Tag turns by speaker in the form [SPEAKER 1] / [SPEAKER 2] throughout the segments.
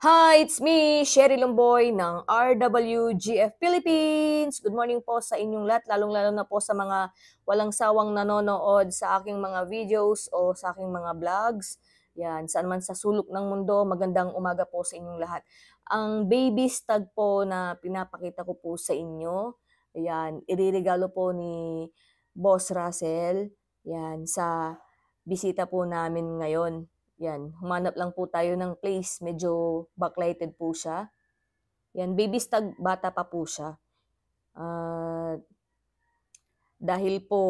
[SPEAKER 1] Hi, it's me, Sherry Lomboy ng RWGF Philippines. Good morning po sa inyong lahat, lalong-lalo na po sa mga walang sawang nanonood sa aking mga videos o sa aking mga vlogs. Yan, saan man sa sulok ng mundo, magandang umaga po sa inyong lahat. Ang baby stag po na pinapakita ko po sa inyo, yan, iririgalo po ni Boss Russell, yan, sa bisita po namin ngayon. Yan, humanap lang po tayo ng place, medyo backlighted po siya. Yan, baby stag, bata pa po siya. Dahil po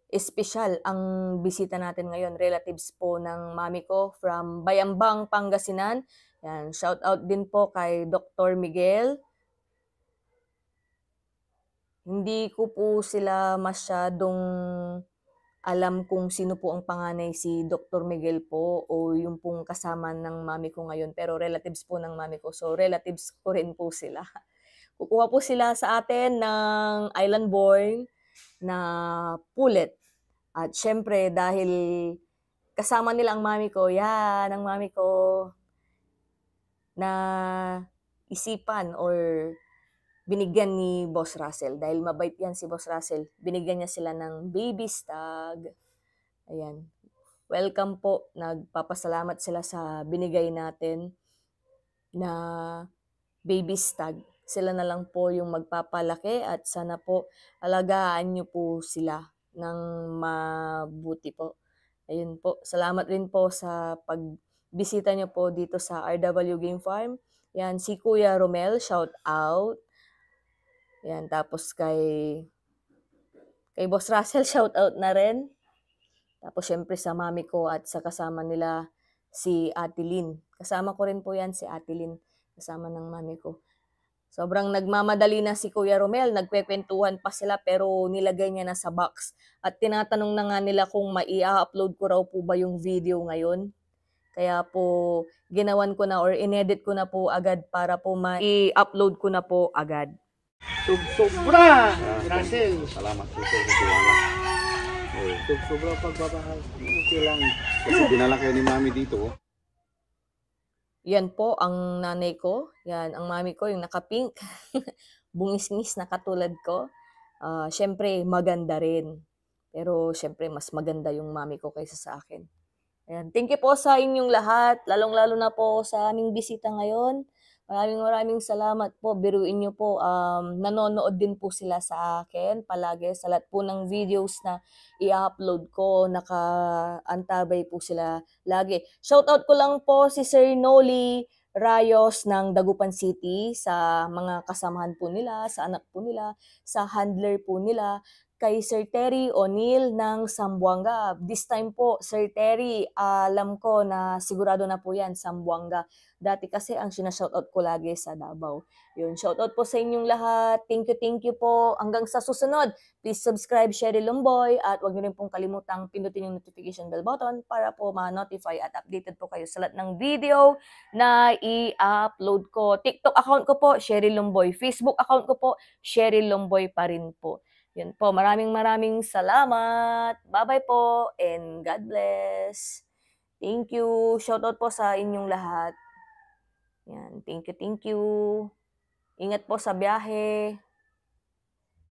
[SPEAKER 1] espesyal ang bisita natin ngayon, relatives po ng mami ko from Bayambang, Pangasinan. Yan, shout out din po kay Dr. Miguel. Hindi ko po sila masyadong alam kung sino po ang panganay, si Dr. Miguel po o yung pong kasama ng mami ko ngayon, pero relatives po ng mami ko. So relatives ko rin po sila. Kukuha po sila sa atin ng island born na pullet. At syempre dahil kasama nila ang mami ko, yan ang mami ko na isipan or binigyan ni Boss Russell. Dahil mabait yan si Boss Russell, binigyan niya sila ng baby stag. Ayan. Welcome po. Nagpapasalamat sila sa binigay natin na baby stag. Sila na lang po yung magpapalaki at sana po alagaan nyo po sila ng mabuti po. Ayun po. Salamat rin po sa pagbisita nyo po dito sa RW Game Farm. Yan, si Kuya Romel, shout out. Yan, tapos kay Boss Russell, shout out na rin. Tapos syempre sa mami ko at sa kasama nila si Ate Lynn. Kasama ko rin po yan si Ate Lynn, kasama ng mami ko. Sobrang nagmamadali na si Kuya Romel, nagkwekwentuhan pa sila pero nilagay niya na sa box. At tinatanong na nga nila kung mai-upload ko raw po ba yung video ngayon. Kaya po ginawan ko na or inedit ko na po agad para po mai-upload ko na po agad.
[SPEAKER 2] Sobra! Russell!
[SPEAKER 3] Salamat po sa tiwala.
[SPEAKER 2] Sobra pagmamahal. Okay lang.
[SPEAKER 3] Kasi dinala kayo ni Mami dito.
[SPEAKER 1] Yan po ang nanay ko. Yan, ang mami ko, yung naka-pink. Bungis-ngis na katulad ko. Syempre, maganda rin. Pero syempre, mas maganda yung mami ko kaysa sa akin. Ayan. Thank you po sa inyong lahat. Lalong-lalo na po sa aming bisita ngayon. Maraming salamat po. Biruin nyo po. Nanonood din po sila sa akin palagi. Sa lahat po ng videos na i-upload ko, nakaantabay po sila lagi. Shoutout ko lang po si Sir Noli Rayos ng Dagupan City sa mga kasamahan po nila, sa anak po nila, sa handler po nila, kay Sir Terry O'Neill ng Zamboanga. This time po, Sir Terry, alam ko na sigurado na po yan, Zamboanga. Dati kasi ang sinashoutout ko lagi sa Davao. Yun, shoutout po sa inyong lahat. Thank you po. Hanggang sa susunod, please subscribe Sherry Lomboy at huwag niyo rin pong kalimutang pindutin yung notification bell button para po ma-notify at updated po kayo sa lahat ng video na i-upload ko. TikTok account ko po, Sherry Lomboy. Facebook account ko po, Sherry Lomboy pa rin po. Yun po, maraming salamat. Bye-bye po and God bless. Thank you. Shoutout po sa inyong lahat. Yan, thank you. Ingat po sa biyahe.